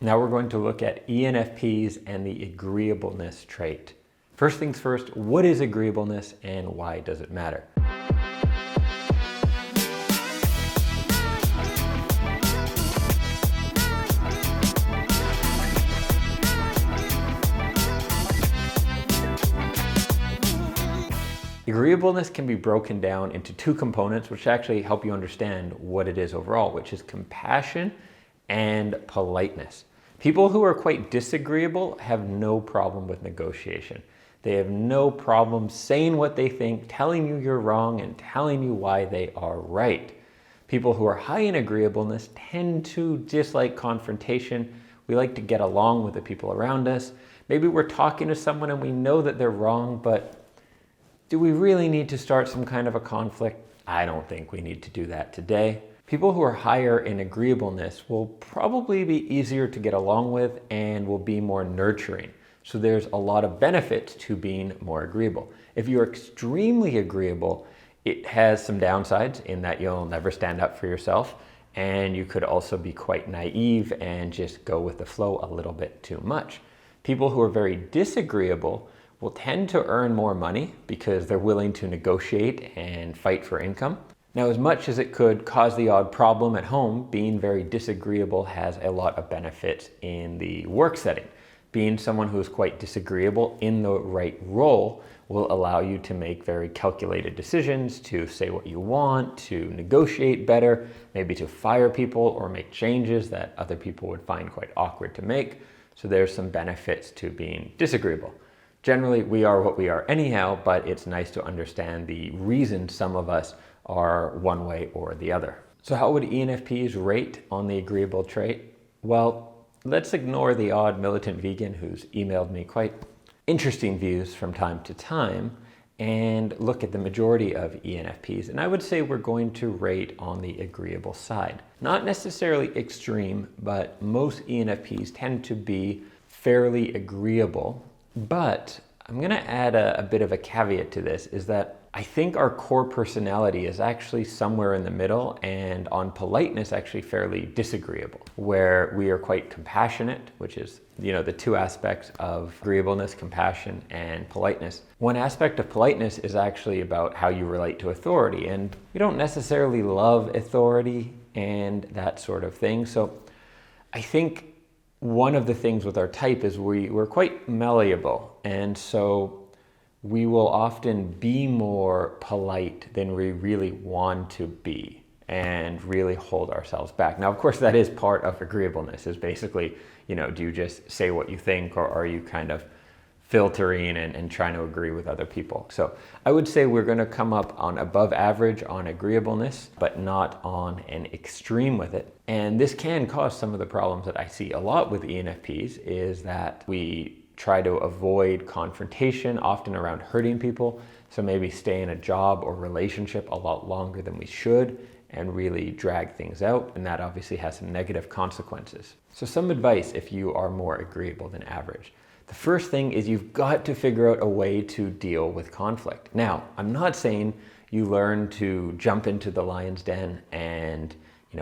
Now we're going to look at ENFPs and the agreeableness trait. First things first, what is agreeableness and why does it matter? Agreeableness can be broken down into two components which actually help you understand what it is overall, which is compassion and politeness. People who are quite disagreeable have no problem with negotiation. They have no problem saying what they think, telling you you're wrong, and telling you why they are right. People who are high in agreeableness tend to dislike confrontation. We like to get along with the people around us. Maybe we're talking to someone and we know that they're wrong, but do we really need to start some kind of a conflict? I don't think we need to do that today. People who are higher in agreeableness will probably be easier to get along with and will be more nurturing. So there's a lot of benefits to being more agreeable. If you're extremely agreeable, it has some downsides in that you'll never stand up for yourself, and you could also be quite naive and just go with the flow a little bit too much. People who are very disagreeable will tend to earn more money because they're willing to negotiate and fight for income. Now, as much as it could cause the odd problem at home, being very disagreeable has a lot of benefits in the work setting. Being someone who is quite disagreeable in the right role will allow you to make very calculated decisions, to say what you want, to negotiate better, maybe to fire people or make changes that other people would find quite awkward to make. So there's some benefits to being disagreeable. Generally, we are what we are anyhow, but it's nice to understand the reason some of us are one way or the other. So how would ENFPs rate on the agreeable trait? Well, let's ignore the odd militant vegan who's emailed me quite interesting views from time to time and look at the majority of ENFPs. And I would say we're going to rate on the agreeable side. Not necessarily extreme, but most ENFPs tend to be fairly agreeable. But I'm going to add a bit of a caveat to this, is that I think our core personality is actually somewhere in the middle, and on politeness actually fairly disagreeable, where we are quite compassionate, which is, the two aspects of agreeableness, compassion and politeness. One aspect of politeness is actually about how you relate to authority, and we don't necessarily love authority and that sort of thing. So I think one of the things with our type is we're quite malleable, and so we will often be more polite than we really want to be and really hold ourselves back. Now, of course, that is part of agreeableness, is basically, do you just say what you think, or are you kind of filtering and trying to agree with other people? So I would say we're going to come up on above average on agreeableness, but not on an extreme with it. And this can cause some of the problems that I see a lot with ENFPs, is that we try to avoid confrontation, often around hurting people. So maybe stay in a job or relationship a lot longer than we should and really drag things out. And that obviously has some negative consequences. So some advice if you are more agreeable than average. The first thing is you've got to figure out a way to deal with conflict. Now, I'm not saying you learn to jump into the lion's den and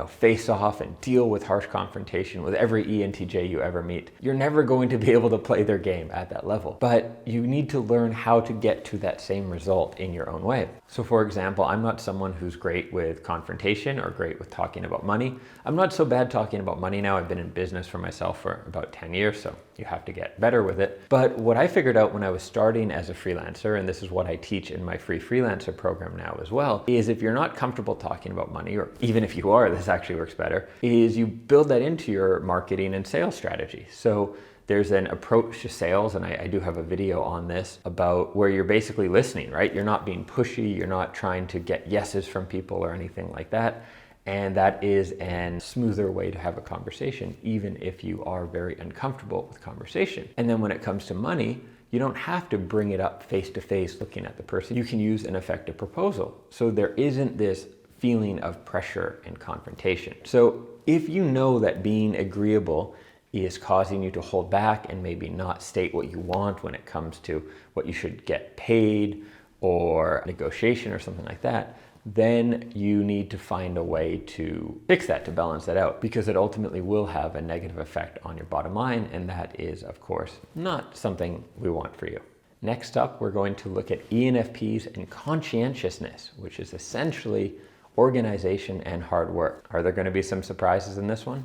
face off and deal with harsh confrontation with every ENTJ you ever meet. You're never going to be able to play their game at that level, but you need to learn how to get to that same result in your own way. So for example, I'm not someone who's great with confrontation or great with talking about money. I'm not so bad talking about money now. I've been in business for myself for about 10 years, so you have to get better with it. But what I figured out when I was starting as a freelancer, and this is what I teach in my free freelancer program now as well, is if you're not comfortable talking about money, or even if you are, this actually works better, is you build that into your marketing and sales strategy. So there's an approach to sales, and I do have a video on this, about where you're basically listening, right? You're not being pushy, you're not trying to get yeses from people or anything like that. And that is a smoother way to have a conversation, even if you are very uncomfortable with conversation. And then when it comes to money, you don't have to bring it up face to face looking at the person. You can use an effective proposal. So there isn't this feeling of pressure and confrontation. So if you know that being agreeable is causing you to hold back and maybe not state what you want when it comes to what you should get paid or negotiation or something like that, then you need to find a way to fix that, to balance that out, because it ultimately will have a negative effect on your bottom line, and that is, of course, not something we want for you. Next up, we're going to look at ENFPs and conscientiousness, which is essentially organization and hard work. Are there going to be some surprises in this one?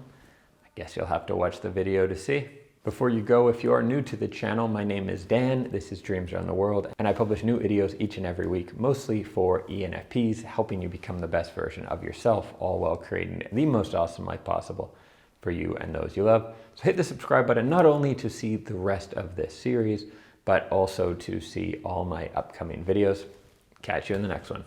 I guess you'll have to watch the video to see. Before you go, if you are new to the channel, my name is Dan, this is Dreams Around the World, and I publish new videos each and every week, mostly for ENFPs, helping you become the best version of yourself, all while creating the most awesome life possible for you and those you love. So hit the subscribe button, not only to see the rest of this series, but also to see all my upcoming videos. Catch you in the next one.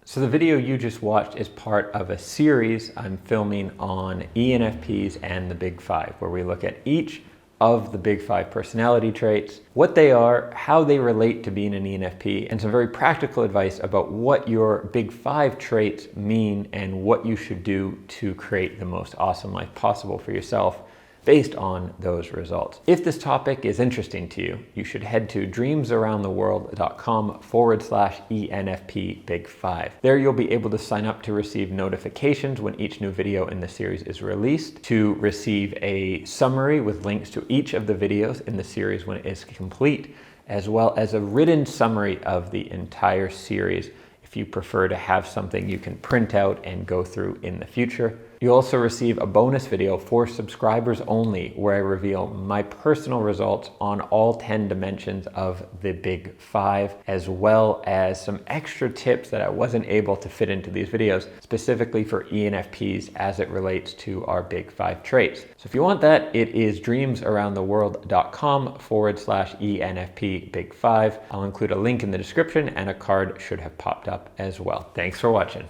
So the video you just watched is part of a series I'm filming on ENFPs and the Big Five, where we look at each of the Big Five personality traits, what they are, how they relate to being an ENFP, and some very practical advice about what your Big Five traits mean and what you should do to create the most awesome life possible for yourself based on those results. If this topic is interesting to you, you should head to dreamsaroundtheworld.com/ENFP Big Five. There you'll be able to sign up to receive notifications when each new video in the series is released, to receive a summary with links to each of the videos in the series when it is complete, as well as a written summary of the entire series if you prefer to have something you can print out and go through in the future. You also receive a bonus video for subscribers only, where I reveal my personal results on all 10 dimensions of the Big Five, as well as some extra tips that I wasn't able to fit into these videos, specifically for ENFPs as it relates to our Big Five traits. So if you want that, it is dreamsaroundtheworld.com/ENFP Big Five. I'll include a link in the description, and a card should have popped up as well. Thanks for watching.